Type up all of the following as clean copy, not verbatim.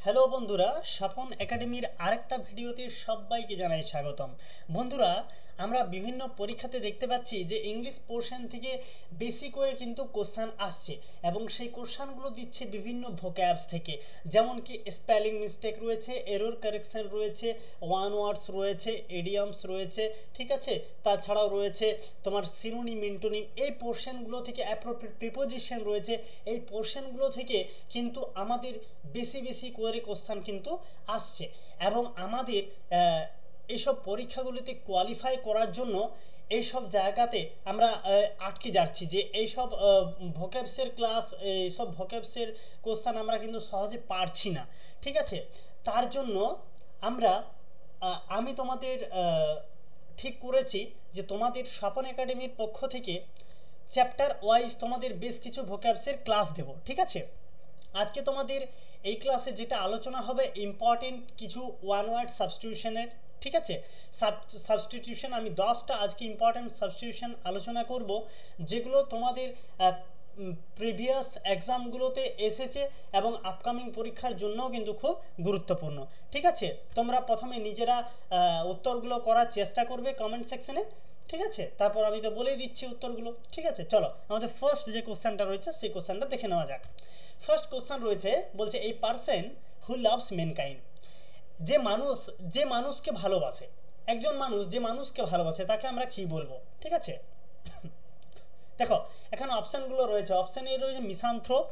Hello বন্ধুরা, স্বপন একাডেমির আরেকটা ভিডিওতে সবাইকে জানাই স্বাগতম। বন্ধুরা, আমরা বিভিন্ন পরীক্ষাতে দেখতে পাচ্ছি যে ইংলিশ পোর্শন থেকে বেশি করে কিন্তু কোশ্চান আসছে এবং সেই কোশ্চানগুলো দিচ্ছে বিভিন্ন ভোক্যাবস থেকে, যেমন কি স্পেলিং মিস্টেক রয়েছে, এরর কারেকশন রয়েছে, ওয়ান ওয়ার্ডস রয়েছে, ইডিয়মস রয়েছে, ঠিক আছে। তাছাড়াও রয়েছে তোমার সিনোনিম, এন্টোনিম, এই পোর্শনগুলো থেকে অ্যাপ্রোপ্রিয়েট প্রিপোজিশন রয়েছে। এই পোর্শনগুলো থেকে কিন্তু আমাদের বেশি বেশি করে কোশ্চেন কিন্তু আসছে এবং আমাদের এইসব পরীক্ষাগুলিতে কোয়ালিফাই করার জন্য এইসব জায়গাতে আমরা আটকে যাচ্ছি যে এইসব ভোক্যাবসের ক্লাস, এইসব ভোক্যাবসের কোশ্চেন আমরা কিন্তু সহজে পারছি না, ঠিক আছে। তার জন্য আমি তোমাদের ঠিক করেছি যে তোমাদের স্বপন একাডেমির পক্ষ থেকে চ্যাপ্টার ওয়াইজ তোমাদের বেশ কিছু ভোক্যাবসের ক্লাস দেব, ঠিক আছে। আজকে তোমাদের এই ক্লাসে যেটা আলোচনা হবে ইম্পর্টেন্ট কিছু ওয়ান ওয়ার্ড সাবস্টিটিউশনের, ঠিক আছে। সাবস্টিটিউশন আমি 10টা আজকে ইম্পর্টেন্ট সাবস্টিটিউশন আলোচনা করব, যেগুলো তোমাদের প্রিভিয়াস এক্সামগুলোতে এসেছে এবং আপকামিং পরীক্ষার জন্যও কিন্তু খুব গুরুত্বপূর্ণ, ঠিক আছে। তোমরা প্রথমে নিজেরা উত্তরগুলো করার চেষ্টা করবে কমেন্ট সেকশনে, ঠিক আছে। তারপর আমি তো বলেই দিচ্ছি উত্তরগুলো, ঠিক আছে। চলো আমাদের ফার্স্ট যে কোশ্চেনটা রয়েছে সেই কোশ্চেনটা দেখে নেওয়া যাক। ফার্স্ট কোশ্চেন রয়েছে, বলছে এই পারসন হু লাভস ম্যানকাইন্ড, যে মানুষকে ভালোবাসে, একজন মানুষ যে মানুষকে ভালোবাসে তাকে আমরা কি বলবো, ঠিক আছে। দেখো এখানে অপশানগুলো রয়েছে। অপশান এ রয়েছে মিসানথ্রোপ,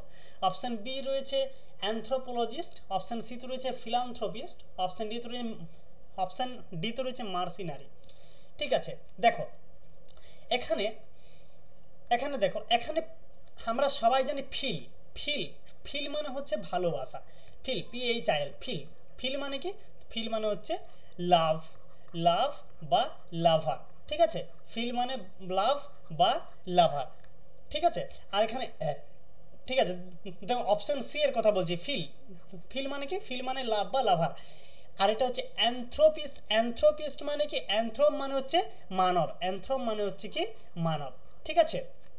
অপশান বি রয়েছে অ্যানথ্রোপোলজিস্ট, অপশান সি তো রয়েছে ফিলান্থ্রোপিস্ট, অপশান ডি তো রয়েছে মার্সিনারি, ঠিক আছে। দেখো এখানে দেখো, এখানে আমরা সবাই জানি ফিল মানে হচ্ছে ভালোবাসা। PHIL, ফিল মানে কি? ফিল মানে হচ্ছে লাভ বা লাভার, ঠিক আছে। ফিল মানে লাভ বা লাভার, ঠিক আছে। আর এখানে ঠিক আছে, দেখো অপশন সি এর কথা বলছি। ফিল মানে কি? ফিল মানে লাভ বা লাভার। আর এটা হচ্ছে অ্যানথ্রোপিস্ট মানে কি? অ্যানথ্রোপ মানে হচ্ছে মানব, ঠিক আছে।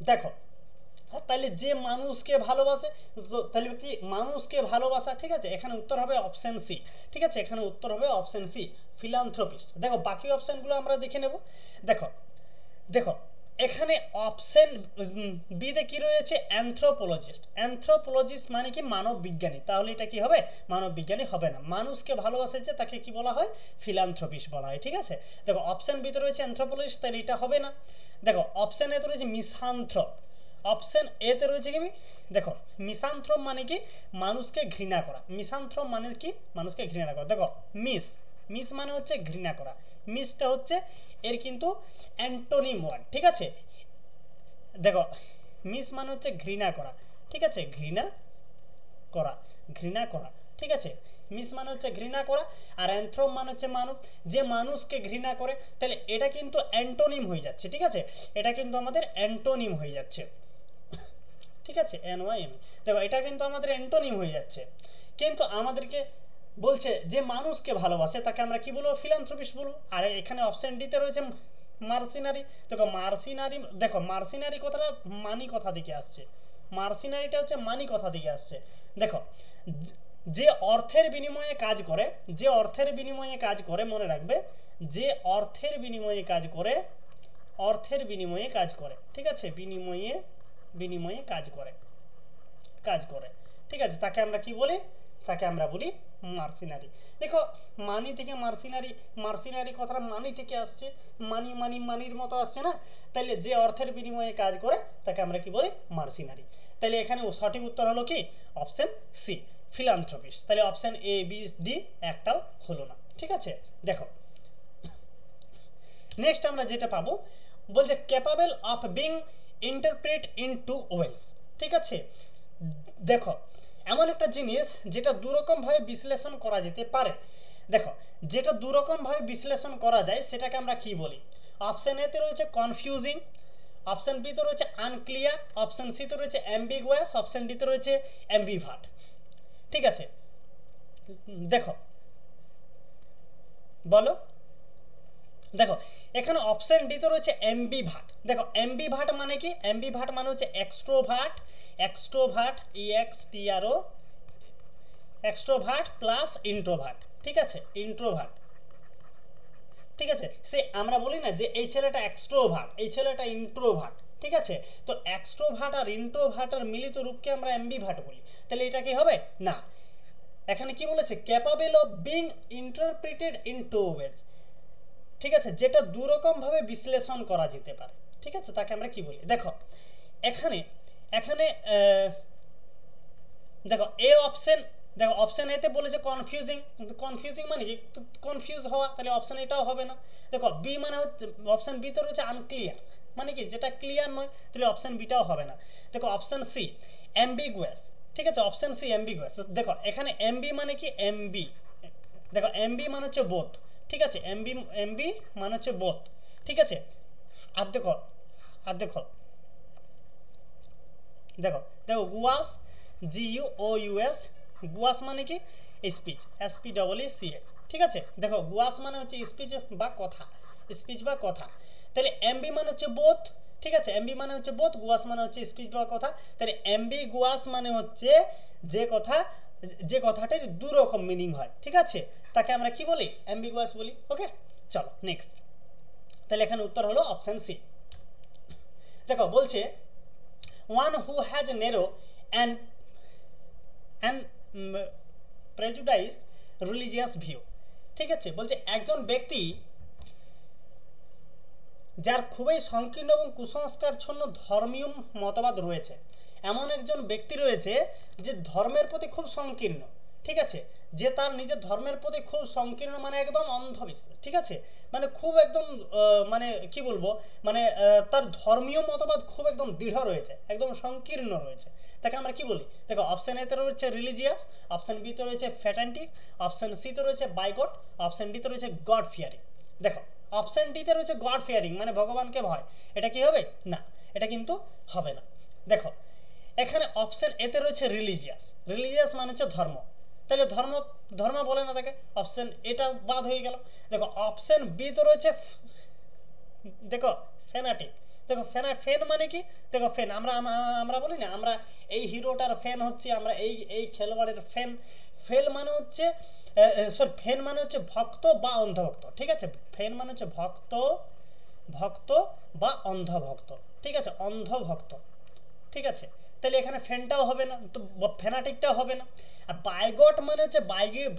দেখো তাহলে যে মানুষকে ভালোবাসে, তাহলে কি মানুষকে ভালোবাসা, ঠিক আছে। এখানে উত্তর হবে অপশন সি, ঠিক আছে। এখানে উত্তর হবে অপশন সি, ফিলান্থ্রোপিস্ট। দেখো বাকি অপশনগুলো আমরা দেখে নেব। দেখো এখানে অপশন বিতে কি রয়েছে? অ্যানথ্রোপোলজিস্ট মানে কি? মানব বিজ্ঞানী। তাহলে এটা কি হবে? মানব বিজ্ঞানী হবে না। মানুষকে ভালোবাসে যে তাকে কি বলা হয়? ফিলান্থ্রোপিস্ট বলা হয়, ঠিক আছে। দেখো অপশন বিতে রয়েছে অ্যানথ্রোপোলজিস্ট, তাহলে এটা হবে না। দেখো অপশন এতে রয়েছে মিসানথ্রোপ, অপশন এতে রয়েছে কি? দেখো মিসানথ্রোপ মানে কি? মানুষকে ঘৃণা করা। মিসানথ্রোপ মানে কি? মানুষকে ঘৃণা করা। দেখো মিস মানে হচ্ছে ঘৃণা করা, মিসটা হচ্ছে এর কিন্তু অ্যান্টোনিম ওয়ার্ড, ঠিক আছে। দেখো মিস মানে হচ্ছে ঘৃণা করা, ঠিক আছে। ঘৃণা করা, ঠিক আছে। মিস মানে হচ্ছে ঘৃণা করা, আর অ্যানথ্রোপ মানে হচ্ছে মানব, যে মানুষকে ঘৃণা করে। তাহলে এটা কিন্তু অ্যান্টোনিম হয়ে যাচ্ছে, ঠিক আছে। এটা কিন্তু আমাদের অ্যান্টোনিম হয়ে যাচ্ছে, ঠিক আছে। NYM, দেখো এটা কিন্তু আমাদের অ্যান্টোনিম হয়ে যাচ্ছে। কিন্তু আমাদেরকে বলছে যে মানুষকে ভালোবাসে তাকে আমরা কি বলবো? ফিলান্থ্রোপিস্ট বলবো। আর এখানে অপশন ডিতে রয়েছে মার্সিনারি। দেখো মার্সিনারি কথাটা মানি কথা থেকে আসছে। মার্সিনারিটা হচ্ছে মানি কথা থেকে আসছে। দেখো যে অর্থের বিনিময়ে কাজ করে, মনে রাখবে, যে অর্থের বিনিময়ে কাজ করে, ঠিক আছে। বিনিময়ে কাজ করে, ঠিক আছে। তাকে আমরা কি বলি? তাকে আমরা বলি মার্সিনারি। দেখো মানি থেকে মার্সিনারি কথাটা মানি থেকে আসছে, মানির মতো আসছে না। তাহলে যে অর্থের বিনিময়ে কাজ করে তাকে আমরা কি বলি? মার্সিনারি। তাহলে এখানে সঠিক উত্তর হলো কি? Option C, philanthropist. তাহলে অপশন এ বি ডি একটাও হলো না, ঠিক আছে। দেখো নেক্সট আমরা যেটা পাবো, বলছে capable of being interpret in two ways, ঠিক আছে। দেখো এমন একটা জিনিস যেটা দুরকমভাবে বিশ্লেষণ করা যেতে পারে। দেখো যেটা দুরকমভাবে বিশ্লেষণ করা যায় সেটাকে আমরা কি বলি? অপশন এতে রয়েছে কনফিউজিং, অপশন বিতে রয়েছে আনক্লিয়ার, অপশন সিতে রয়েছে অ্যাম্বিগুয়াস, অপশন ডিতে রয়েছে অ্যাম্বিভার্ট, ঠিক আছে। দেখো বলো। দেখো এখানে অপশন ডিতে রয়েছে অ্যাম্বিভার্ট। দেখো অ্যাম্বিভার্ট মানে কি? অ্যাম্বিভার্ট মানে হচ্ছে extrovert, EXTRO extrovert plus introvert, ঠিক আছে, ইন্ট্রোভার্ট, ঠিক আছে। সে আমরা বলি না যে এই ছেলেটা এক্সট্রোভার্ট, এই ছেলেটা ইন্ট্রোভার্ট, ঠিক আছে। তো এক্সট্রোভার্ট আর ইন্ট্রোভার্টের মিলিত রূপকে আমরা অ্যাম্বিভার্ট বলি। তাহলে এটা কি হবে না, এখানে কি বলেছে, capable of being interpreted in two ways, ঠিক আছে, যেটা দুরকম ভাবে বিশ্লেষণ করা যেতে পারে, ঠিক আছে, তাকে আমরা কি বলি। দেখো এখানে এখানে দেখো এ অপশন, দেখো অপশন এতে বলেছে কনফিউজিং, কনফিউজিং মানে কি কনফিউজ হওয়া, তাহলে অপশন এটাও হবে না। দেখো বি মানে হচ্ছে, অপশন বি তো রয়েছে আনক্লিয়ার, মানে কি যেটা ক্লিয়ার নয়, তাহলে অপশন বিটাও হবে না। দেখো অপশন সি অ্যাম্বিগুয়াস, ঠিক আছে, অপশন সি অ্যাম্বিগুয়াস। দেখো এখানে এমবি মানে কি, এমবি, দেখো এমবি মানে হচ্ছে বোথ, ঠিক আছে, এমবি মানে হচ্ছে বোথ, ঠিক আছে। আর দেখো আর দেখো দেখো দেখো গুয়াস, GUOUS, গুয়াস মানে কি স্পিচ, SPEECH, ঠিক আছে। দেখো গুয়াস মানে হচ্ছে স্পিচ বা কথা, স্পিচ বা কথা। তাহলে এমবি মানে হচ্ছে বোথ, ঠিক আছে, এমবি মানে হচ্ছে বোথ, গুয়াস মানে হচ্ছে স্পিচ বা কথা। তাহলে এমবি গুয়াস মানে হচ্ছে যে কথা, যে কথাটার দু রকম মিনিং হয়, ঠিক আছে, তাকে আমরা কি বলি, অ্যাম্বিগুয়াস বলি। ওকে, চলো নেক্সট। তাহলে এখানে উত্তর হলো অপশন সি। দেখো বলছে one who has a narrow and prejudice religious view, ঠিক আছে, বলছে একজন ব্যক্তি যার খুবই সংকীর্ণ এবং কুসংস্কারচ্ছন্ন ধর্মীয় মতবাদ রয়েছে, এমন একজন ব্যক্তি রয়েছে যে ধর্মের প্রতি খুব সংকীর্ণ, ঠিক আছে, যে তার নিজের ধর্মের প্রতি খুব সংকীর্ণ মানে একদম অন্ধবিশ্বাস, ঠিক আছে, মানে খুব একদম মানে কি বলবো, মানে তার ধর্মীয় মতবাদ খুব একদম দৃঢ় রয়েছে, একদম সংকীর্ণ রয়েছে, তাকে আমরা কি বলি। দেখো অপশন এতে রয়েছে রিলিজিয়াস, অপশন বিতে রয়েছে ফ্যাটান্টিক, অপশন সিতে রয়েছে বাইগট, অপশন ডিতে রয়েছে গড ফিয়ারিং। দেখো অপশন ডিতে রয়েছে গড ফিয়ারিং মানে ভগবানকে ভয়, এটা কি হবে না, এটা কিন্তু হবে না। দেখো এখানে অপশন এতে রয়েছে রিলিজিয়াস, রিলিজিয়াস মানে হচ্ছে ধর্ম, তাহলে ধর্ম ধর্ম বলে না তাকে, অপশন এটা বাদ হয়ে গেল। দেখো অপশন বি তো রয়েছে, দেখো ফ্যানাটিক, দেখো ফ্যান মানে কি, দেখো ফ্যান আমরা আমরা বলি না, আমরা এই হিরোটার ফ্যান হচ্ছে, আমরা এই এই খেলোয়াড়ের ফ্যান, ফেল মানে হচ্ছে সরি ফ্যান মানে হচ্ছে ভক্ত বা অন্ধভক্ত, ঠিক আছে, ফ্যান মানে হচ্ছে ভক্ত, ভক্ত বা অন্ধভক্ত, ঠিক আছে, অন্ধভক্ত, ঠিক আছে। তাহলে এখানে ফ্যানটাও হবে না, তো ফ্যানাটিকটাও হবে না। আর বাইগট মানে হচ্ছে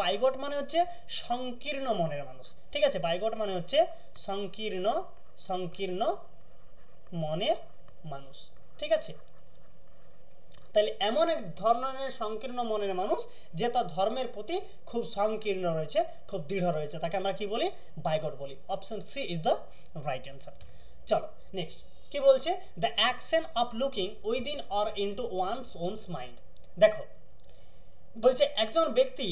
বাইগট মানে হচ্ছে সংকীর্ণ মনের মানুষ, ঠিক আছে, বাইগট মানে হচ্ছে সংকীর্ণ সংকীর্ণ মনের মানুষ, ঠিক আছে। তাহলে এমন এক ধরনের সংকীর্ণ মনের মানুষ যে তার ধর্মের প্রতি খুব সংকীর্ণ রয়েছে, খুব দৃঢ় রয়েছে, তাকে আমরা কি বলি, বাইগট বলি। Option C is the right answer. চলো নেক্সট কি বলছে, the action of looking within or into one's owns mind. দেখো বলছে একজন ব্যক্তি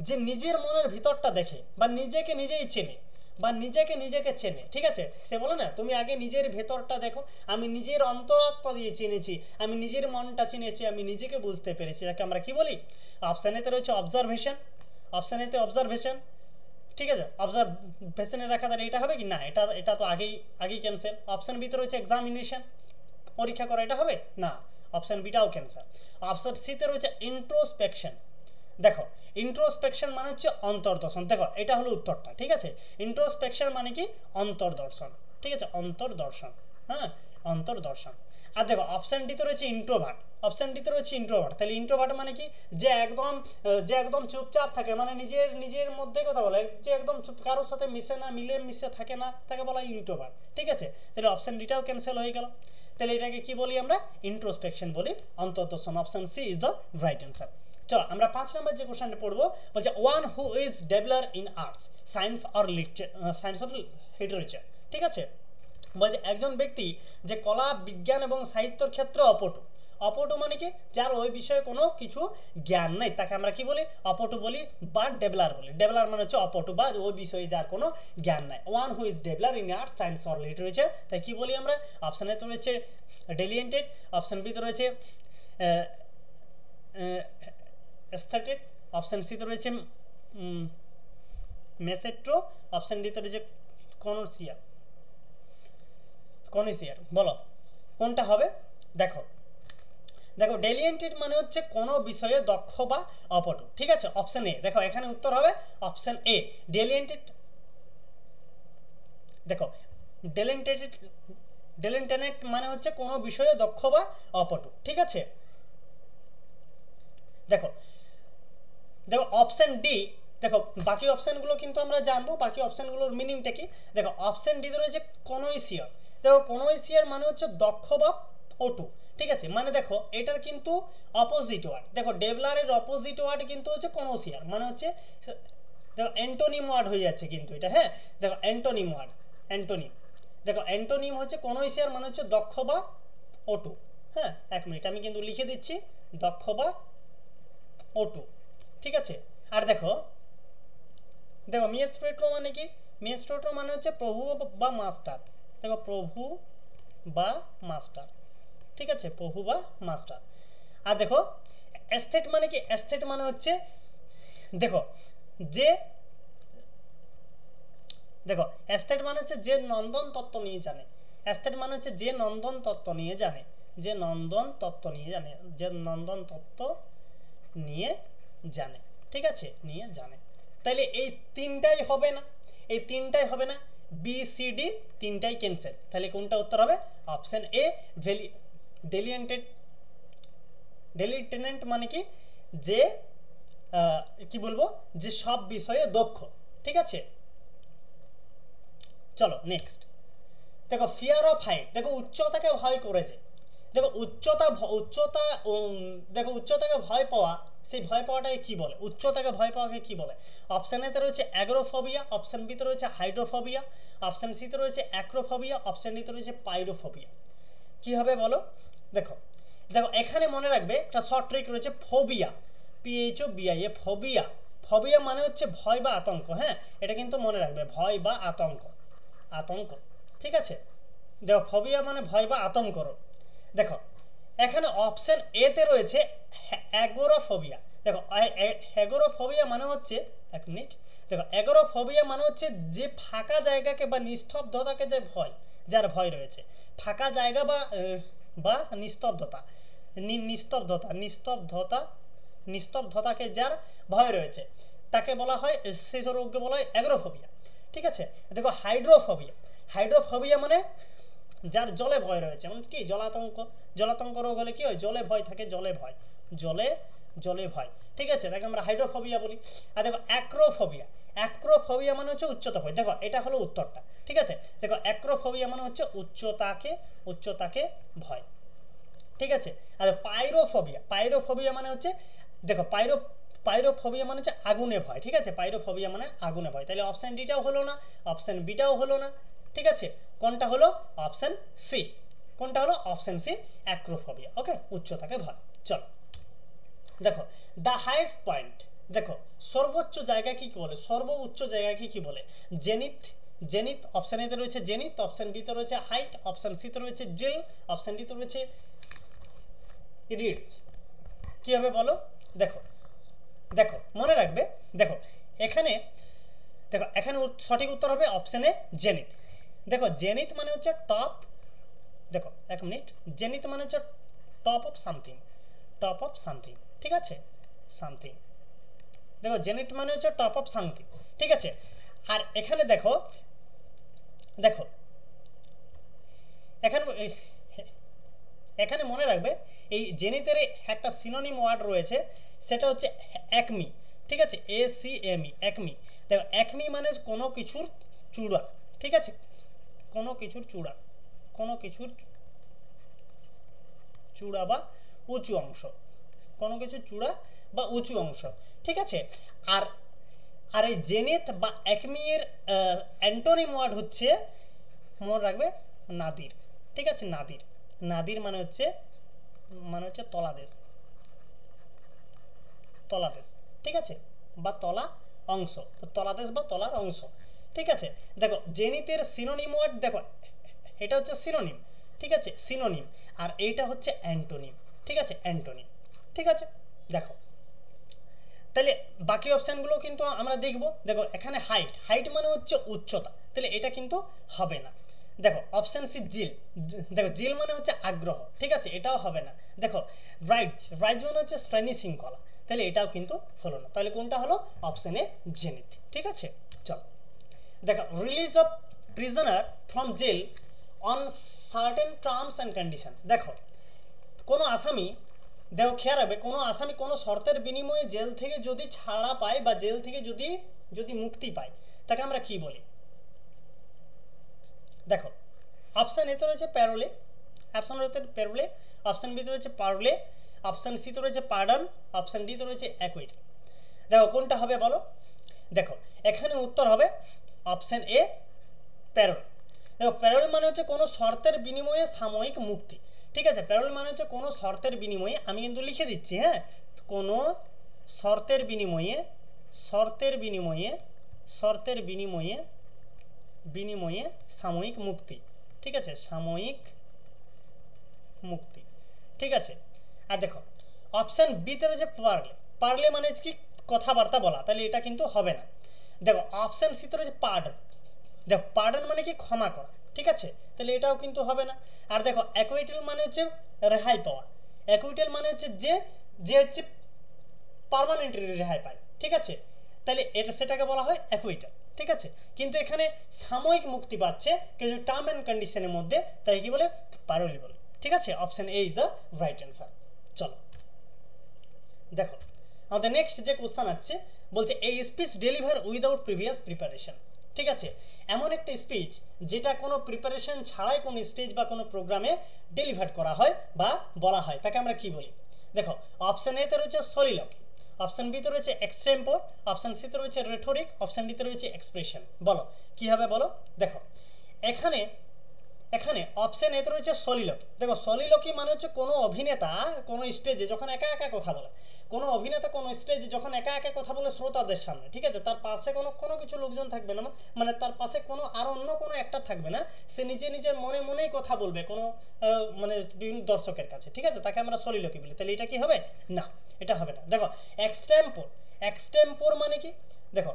যে নিজের মনের ভিতরটা দেখে বা নিজেকে নিজেই চেনে বা নিজেকে চেনে, ঠিক আছে, সে বলে না তুমি আগে নিজের ভেতরটা দেখো, আমি নিজের অন্তরাত্মা দিয়ে চিনেছি, আমি নিজের মনটা চিনেছি, আমি নিজেকে বুঝতে পেরেছি, তাকে আমরা কি বলি। অপশন এতে রয়েছে অবজারভেশন, অপশন এতে অবজারভেশন, ঠিক আছে, অবজারভেশনে রাখা, তাহলে এটা হবে কি না, এটা এটা তো আগেই ক্যান্সেল। অপশন বিতে রয়েছে এক্সামিনেশন, পরীক্ষা করা, এটা হবে না, অপশন বিটাও ক্যান্সেল। অপশন সিতে রয়েছে ইন্ট্রোস্পেকশন। দেখো ইন্ট্রোস্পেকশন মানে হচ্ছে অন্তর্দর্শন, দেখো এটা হলো উত্তরটা, ঠিক আছে, ইন্ট্রোস্পেকশন মানে কি অন্তর্দর্শন, ঠিক আছে, অন্তর্দর্শন, হ্যাঁ অন্তর্দর্শন। আর দেখো অপশন ডিতে রয়েছে ইন্ট্রোভার্ট, অপশন ডিতে রয়েছে ইন্ট্রোভার্ট, তাহলে ইন্ট্রোভার্ট মানে কি যে একদম চুপচাপ থাকে, মানে নিজের মধ্যে কথা বলে, যে একদম চুপ, কারোর সাথে মিশে থাকে না, তাকে বলা ইন্ট্রোভার্ট, ঠিক আছে। তাহলে অপশন ডিটাও ক্যান্সেল হয়ে গেল, তাহলে এটাকে কি বলি আমরা, ইন্ট্রোস্পেকশন বলি, অন্তর্দর্শন। Option C is the right answer. চলো আমরা 5 নম্বর যে কোশ্চেনটা পড়বো, বলছে one who is developer in arts science or literature, ঠিক আছে, বলছে একজন ব্যক্তি যে কলা বিজ্ঞান এবং সাহিত্যের ক্ষেত্রে অপটু, অপটু মানে কি যার ওই বিষয়ে কোনো কিছু জ্ঞান নেই, তাকে আমরা কি বলি, অপটু বলি বা ডেভেলপার বলি। ডেভেলপার মানে হচ্ছে অপটু বা ওই বিষয়ে যার কোনো জ্ঞান নাই। One who is developer in arts science or literature, তাই কি বলি আমরা, অপশন এতে রয়েছে ডেলিয়েন্টেড, অপশন বিতে রয়েছে এস্থেটিক, অপশন সিতে রয়েছে মেসেট্রো, অপশন ডিতে রয়েছে কনসিয়ার। বলো কোনটা হবে। দেখো দেখো ডেলিয়েন্টেড মানে হচ্ছে কোনো বিষয়ে দক্ষ বা অপটু, ঠিক আছে। অপশন এ, দেখো এখানে উত্তর হবে অপশন এ ডেলিয়েন্টেড। দেখো ডেলিয়েন্টেড ডেলিয়েন্টেড মানে হচ্ছে কোনো বিষয়ে দক্ষ বা অপটু, ঠিক আছে। দেখো দেখো অপশন ডি, দেখো বাকি অপশনগুলো কিন্তু আমরা জানবো, বাকি অপশনগুলোর মিনিংটা কি। দেখো অপশন ডিতে রয়েছে কনোইসিয়ার। দেখো কনোইসিয়ার মানে হচ্ছে দক্ষ বা পটু, ঠিক আছে। মানে দেখো এটার কিন্তু অপোজিট ওয়ার্ড, দেখো ডেভলারের অপোজিট ওয়ার্ড কিন্তু হচ্ছে কনোসিয়ার, মানে হচ্ছে দেখো অ্যান্টোনিম ওয়ার্ড হয়ে যাচ্ছে কিন্তু এটা, হ্যাঁ। দেখো অ্যান্টোনিম ওয়ার্ড, অ্যান্টোনিম, দেখো অ্যান্টোনিম হচ্ছে কনোইসিয়ার মানে হচ্ছে দক্ষ বা পটু, হ্যাঁ। এক মিনিট আমি কিন্তু লিখে দিচ্ছি, দক্ষ বা পটু, ঠিক আছে। আর দেখো দেখো মিয়েস্ট্রেটো মানে কি, মিয়েস্ট্রেটো মানে হচ্ছে প্রভু বা মাস্টার, দেখো প্রভু বা মাস্টার, ঠিক আছে, প্রভু বা মাস্টার। আর দেখো এস্থেট মানে কি, এস্থেট মানে হচ্ছে দেখো যে, দেখো এস্থেট মানে হচ্ছে যে নন্দন তত্ত্ব নিয়ে জানে, এস্থেট মানে হচ্ছে যে নন্দন তত্ত্ব নিয়ে জানে, যে নন্দন তত্ত্ব নিয়ে জানে, যে নন্দন তত্ত্ব নিয়ে জানে, ঠিক আছে, নিয়ে জানে। তাইলে এই তিনটাই হবে না, এই তিনটাই হবে না, বি সি ডি তিনটাই ক্যান্সেল। তাহলে কোনটা উত্তর হবে, অপশন এ ডেলিয়েন্টেড। ডেলিটেনেন্ট মানে কি, যে কি বলবো, যে সব বিষয়ে দক্ষ, ঠিক আছে। চলো নেক্সট। দেখো ফিয়ার অফ হাইট, দেখো উচ্চতাকে ভয় করেছে। দেখো উচ্চতা দেখো উচ্চতাকে ভয় পাওয়া, সেই ভয় পাওয়াটাকে কি বলে, উচ্চতাকে ভয় পাওয়াকে কি বলে। অপশন এতে রয়েছে অ্যাগ্রোফোবিয়া, অপশন বিতে রয়েছে হাইড্রোফোবিয়া, অপশন সিতে রয়েছে অ্যাক্রোফোবিয়া, অপশন ডিতে রয়েছে পাইরোফোবিয়া। কি হবে বলো। দেখো দেখো এখানে মনে রাখবে একটা শর্ট ট্রিক রয়েছে, ফোবিয়া, PHOBIA, ফোবিয়া। ফোবিয়া মানে হচ্ছে ভয় বা আতঙ্ক, হ্যাঁ, এটা কিন্তু মনে রাখবে, ভয় বা আতঙ্ক, আতঙ্ক, ঠিক আছে। দেখো ফোবিয়া মানে ভয় বা আতঙ্ক। দেখো এখানে অপশন এতে রয়েছে অ্যাগোরাফোবিয়া। দেখো অ্যাগোরাফোবিয়া মানে হচ্ছে, এক মিনিট, দেখো অ্যাগোরাফোবিয়া মানে হচ্ছে যে ফাঁকা জায়গাকে বা নিস্তব্ধতাকে যে ভয়, যার ভয় রয়েছে, ফাঁকা জায়গা বা নিস্তব্ধতা, নিস্তব্ধতা নিস্তব্ধতা নিস্তব্ধতাকে যার ভয় রয়েছে তাকে বলা হয়, সেই রোগকে বলা হয় অ্যাগ্রোফোবিয়া, ঠিক আছে। দেখো হাইড্রোফোবিয়া, হাইড্রোফোবিয়া মানে যার জলে ভয় রয়েছে, মানে কি জলাতঙ্ক, জলাতঙ্ক রোগ হলে কি হয়, জলে ভয় থাকে, জলে ভয়, জলে জলে ভয়, ঠিক আছে, তাকে আমরা হাইড্রোফোবিয়া বলি। আর দেখো অ্যাক্রোফোবিয়া, অ্যাক্রোফোবিয়া মানে হচ্ছে উচ্চতা ভয়, দেখো এটা হলো উত্তরটা, ঠিক আছে। দেখো অ্যাক্রোফোবিয়া মানে হচ্ছে উচ্চতাকে ভয়, ঠিক আছে। আর পাইরোফোবিয়া, পাইরোফোবিয়া মানে হচ্ছে, দেখো পাইরোফোবিয়া মানে হচ্ছে আগুনে ভয়, ঠিক আছে, পাইরোফোবিয়া মানে আগুনে ভয়। তাহলে অপশন ডিটাও হলো না, অপশন বিটাও হলো না, ঠিক আছে। কোনটা হলো, অপশন সি, কোনটা হলো অপশন সি অ্যাক্রোফোবিয়া, ওকে, উচ্চতাকে ভয়। চলো দেখো দ্য হাইয়েস্ট পয়েন্ট, দেখো সর্বোচ্চ জায়গা কি বলে, সর্বোচ্চ জায়গা কি বলে, জেনিথ, জেনিথ অপশন এতে রয়েছে জেনিথ, অপশন বিতে রয়েছে হাইট, অপশন সিতে রয়েছে জেল, অপশন ডিতে রয়েছে রিড। কি হবে বলো। দেখো দেখো মনে রাখবে, দেখো এখানে, দেখো এখানে সঠিক উত্তর হবে অপশন এ জেনিথ। দেখো জেনিথ মানে হচ্ছে টপ, দেখো এক মিনিট, জেনিথ মানে হচ্ছে top of something, top of something, ঠিক আছে, সামথিং। দেখো জেনিথ মানে হচ্ছে টপ অফ সামথিং, ঠিক আছে। আর এখানে দেখো, দেখো এখানে এখানে মনে রাখবে এই জেনিথের একটা সিনোনিম ওয়ার্ড রয়েছে, সেটা হচ্ছে একমি, ঠিক আছে, ACME, একমি। দেখো একমি মানে কোনো কিছুর চূড়া, ঠিক আছে, কোনো কিছুর চূড়া, কোনো কিছুর চূড়া বা উঁচু অংশ, কোনো কিছুর চূড়া বা উঁচু অংশ, ঠিক আছে। আর আর এই জেনিথ বা একমি এর অ্যান্টোনিম ওয়ার্ড হচ্ছে, মনে রাখবে নাদির, ঠিক আছে, নাদির, নাদির মানে হচ্ছে তলাদেশ, তলাদেশ, ঠিক আছে, বা তলা অংশ, তলাদেশ বা তলার অংশ, ঠিক আছে। দেখো জেনিথের সিনোনিম ওয়ার্ড, দেখো এটা হচ্ছে সিনোনিম, ঠিক আছে, সিনোনিম, আর এইটা হচ্ছে অ্যান্টোনিম, ঠিক আছে, অ্যান্টোনিম, ঠিক আছে। দেখো তাহলে বাকি অপশানগুলো কিন্তু আমরা দেখব। দেখো এখানে হাইট, হাইট মানে হচ্ছে উচ্চতা, তাহলে এটা কিন্তু হবে না। দেখো অপশন সি জিল, দেখো জিল মানে হচ্ছে আগ্রহ, ঠিক আছে, এটাও হবে না। দেখো রাইজ, রাইজ মানে হচ্ছে শ্রেণী শৃঙ্খলা, তাহলে এটাও কিন্তু হলো না। তাহলে কোনটা হলো? অপশন এ জেনিথ, ঠিক আছে। চলো দেখো release of prisoner from jail on certain terms and condition. দেখো কোনো আসামি, দেখো খেয়াল রাখবে, কোনো আসামি কোনো শর্তের বিনিময়ে জেল থেকে যদি ছাড়া পায় বা জেল থেকে যদি মুক্তি পায়, তাকে আমরা কি বলি? দেখো অপশন এতে রয়েছে প্যারোলে, অপশন রয়েছে প্যারোলে, অপশন বিতে রয়েছে পারলে, অপশন সি তে রয়েছে পার্ডন, অপশন ডি তে রয়েছে অ্যাকুইট। দেখো কোনটা হবে বলো? দেখো এখানে উত্তর হবে অপশন এ প্যারোল। দেখো প্যারোল মানে হচ্ছে কোনো শর্তের বিনিময়ে সাময়িক মুক্তি, ঠিক আছে। প্যারোল মানে হচ্ছে কোনো শর্তের বিনিময়ে, আমি কিন্তু লিখে দিচ্ছি, হ্যাঁ, কোনো শর্তের বিনিময়ে, শর্তের বিনিময়ে, শর্তের বিনিময়ে, বিনিময়ে সাময়িক মুক্তি, ঠিক আছে, সাময়িক মুক্তি, ঠিক আছে। আর দেখো অপশন বিতে রয়েছে পারলে, পারলে মানে কি কথাবার্তা বলা, তাহলে এটা কিন্তু হবে না। দেখো অপশন সিতে রয়েছে পার্ডন, দেখো পার্ডন মানে কি ক্ষমা করা, ঠিক আছে, তাহলে এটাও কিন্তু হবে না। আর দেখো অ্যাকুইটেল মানে হচ্ছে রেহাই পাওয়া, অ্যাকুইটেল মানে হচ্ছে যে হচ্ছে পার্মানেন্টলি রেহাই পায়, ঠিক আছে, তাহলে এটা সেটাকে বলা হয় অ্যাকুইটেল, ঠিক আছে। কিন্তু এখানে সাময়িক মুক্তি পাচ্ছে কিছু টার্ম অ্যান্ড কন্ডিশনের মধ্যে, তাই কি বলে? প্যারোলি বলে, ঠিক আছে। Option A is the right answer. চলো দেখো আমাদের নেক্সট যে কোশ্চেন আছে, বলছে এই speech deliver without previous preparation, ঠিক আছে। এমন একটা স্পিচ যেটা কোনো প্রিপারেশন ছাড়াই কোনো স্টেজ বা কোনো প্রোগ্রামে ডেলিভার করা হয় বা বলা হয়, তাকে আমরা কি বলি? দেখো অপশন এতে রয়েছে সলিলকি, অপশন বিতে রয়েছে এক্সটেম্পোর, অপশন সিতে রয়েছে রেটোরিক, অপশন ডিতে রয়েছে এক্সপ্রেশন। বলো কি হবে বলো? দেখো এখানে এখানে অপশন এতে রয়েছে সলিলকি। দেখো সলিলকি মানে হচ্ছে কোনো অভিনেতা কোনো স্টেজে যখন একা একা কথা বলে, কোনো অভিনেতা কোনো স্টেজে যখন একা একা কথা বলে শ্রোতাদের সামনে, ঠিক আছে, তার পাশে কোনো কিছু লোকজন থাকবে না, মানে তার পাশে কোনো আর অন্য কোনো একটা থাকবে না, সে নিজের মনে মনেই কথা বলবে কোনো মানে বিভিন্ন দর্শকের কাছে, ঠিক আছে, তাকে আমরা সলিলকি বলি। তাহলে এটা কি হবে? না, এটা হবে না। দেখো এক্সটেম্পোর, এক্সটেম্পোর মানে কি? দেখো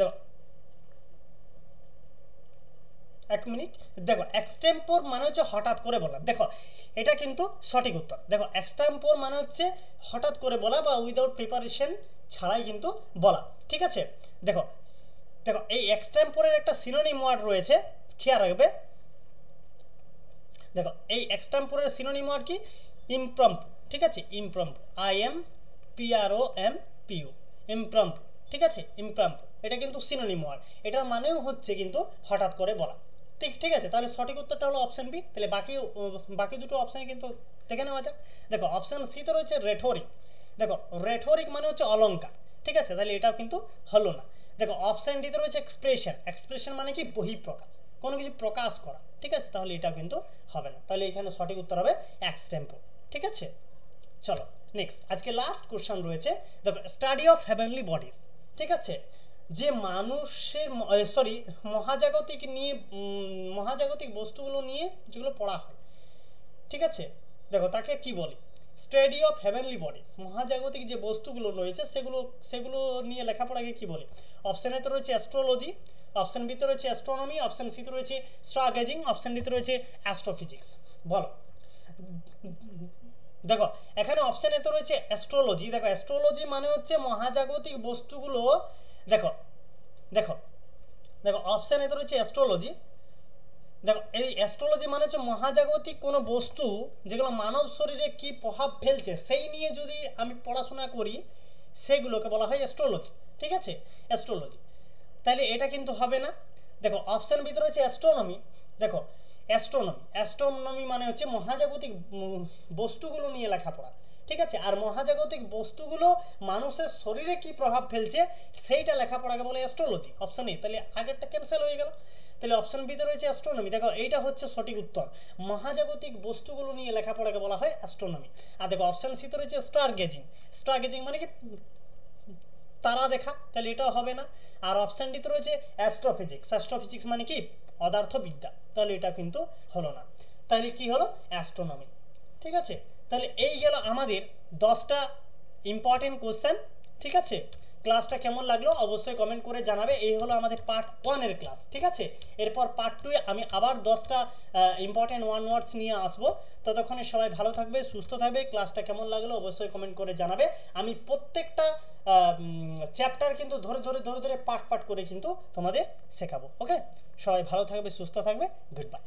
দেখো এক মিনিট, দেখো এক্সটেম্পোর মানে হচ্ছে হঠাৎ করে বলা, দেখো এটা কিন্তু সঠিক উত্তর। দেখো এক্সটেম্পোর মানে হচ্ছে হঠাৎ করে বলা বা উইদাউট প্রিপারেশন ছাড়াই কিন্তু বলা, ঠিক আছে। দেখো দেখো এই এক্সটেম্পোরের একটা সিনোনিম ওয়ার্ড রয়েছে, খেয়াল রাখবে। দেখো এই এক্সটেম্পোরের সিনোনিম ওয়ার্ড কি? ইমপ্রম্পটু, ঠিক আছে, ইমপ্রম্পটু, IMPROMPU, ইমপ্রম্পটু, ঠিক আছে, ইমপ্রম্পটু, এটা কিন্তু সিনোনিম ওয়ার্ড, এটার মানেও হচ্ছে কিন্তু হঠাৎ করে বলা, ঠিক আছে। তাহলে সঠিক উত্তরটা হলো অপশন বি। তাহলে বাকি দুটো অপশানে কিন্তু দেখে নেওয়া যাক। দেখো অপশন সি তো রয়েছে রেটোরিক, দেখো রেটোরিক মানে হচ্ছে অলংকার, ঠিক আছে, তাহলে এটাও কিন্তু হলো না। দেখো অপশন ডিতে রয়েছে এক্সপ্রেশন, এক্সপ্রেশন মানে কি? বহিঃপ্রকাশ, কোনো কিছু প্রকাশ করা, ঠিক আছে, তাহলে এটাও কিন্তু হবে না। তাহলে এখানে সঠিক উত্তর হবে এক্সটেম্পোর, ঠিক আছে। চলো নেক্সট, আজকে লাস্ট কোশ্চেন রয়েছে। দেখো স্টাডি অফ হেভেনলি বডিজ, ঠিক আছে, যে মানুষের মহাজাগতিক নিয়ে, মহাজাগতিক বস্তুগুলো নিয়ে যেগুলো পড়া হয়, ঠিক আছে, দেখো তাকে কি বলি? স্টাডি অফ হেভেনলি বডিজ, মহাজাগতিক যে বস্তুগুলো রয়েছে সেগুলো নিয়ে লেখাপড়াকে কি বলি? অপশন এতে রয়েছে অ্যাস্ট্রোলজি, অপশন বিতে রয়েছে অ্যাস্ট্রোনমি, অপশন সিতে রয়েছে স্টার গেজিং, অপশন ডিতে রয়েছে অ্যাস্ট্রোফিজিক্স। বলো দেখো এখানে অপশন এতে রয়েছে অ্যাস্ট্রোলজি। দেখো অ্যাস্ট্রোলজি মানে হচ্ছে মহাজাগতিক বস্তুগুলো, দেখো দেখো দেখো অপশন এতে রয়েছে অ্যাস্ট্রোলজি। দেখো এই অ্যাস্ট্রোলজি মানে হচ্ছে মহাজাগতিক কোনো বস্তু যেগুলো মানব শরীরে কি প্রভাব ফেলছে সেই নিয়ে যদি আমি পড়াশোনা করি, সেগুলোকে বলা হয় অ্যাস্ট্রোলজি, ঠিক আছে, অ্যাস্ট্রোলজি। তাহলে এটা কিন্তু হবে না। দেখো অপশন ভিতরে রয়েছে অ্যাস্ট্রোনমি। দেখো অ্যাস্ট্রোনমি মানে হচ্ছে মহাজাগতিক বস্তুগুলো নিয়ে লেখাপড়া, ঠিক আছে, আর মহাজাগতিক বস্তুগুলো মানুষের শরীরে কি প্রভাব ফেলছে সেইটা লেখাপড়াকে বলে অ্যাস্ট্রোলজি। অপশন এ, তাহলে আগেরটা ক্যান্সেল হয়ে গেল। তাহলে অপশন বিতে রয়েছে অ্যাস্ট্রোনমি। দেখো এইটা হচ্ছে সঠিক উত্তর, মহাজাগতিক বস্তুগুলো নিয়ে লেখাপড়াকে বলা হয় অ্যাস্ট্রোনমি। আর দেখো অপশন সিতে রয়েছে স্টার গেজিং, স্টার গেজিং মানে কি? তারা দেখা, তাহলে এটাও হবে না। আর অপশন ডিতে রয়েছে অ্যাস্ট্রোফিজিক্স, অ্যাস্ট্রোফিজিক্স মানে কি? পদার্থবিদ্যা, তাহলে এটা কিন্তু হলো না। তাহলে কি হলো? অ্যাস্ট্রোনমি, ঠিক আছে। তাহলে এই গেল আমাদের 10টা ইম্পর্টেন্ট কোশ্চেন, ঠিক আছে। ক্লাসটা কেমন লাগলো অবশ্যই কমেন্ট করে জানাবে। এই হলো আমাদের পার্ট 1 এর ক্লাস, ঠিক আছে। এরপর পার্ট 2 এ আমি আবার 10টা ইম্পর্টেন্ট ওয়ান ওয়ার্ডস নিয়ে আসবো। ততক্ষণে সবাই ভালো থাকবে, সুস্থ থাকবে। ক্লাসটা কেমন লাগলো অবশ্যই কমেন্ট করে জানাবে। আমি প্রত্যেকটা চ্যাপ্টার কিন্তু ধরে ধরে পার্ট করে কিন্তু তোমাদের শেখাবো। ওকে, সবাই ভালো থাকবে, সুস্থ থাকবে। Good bye.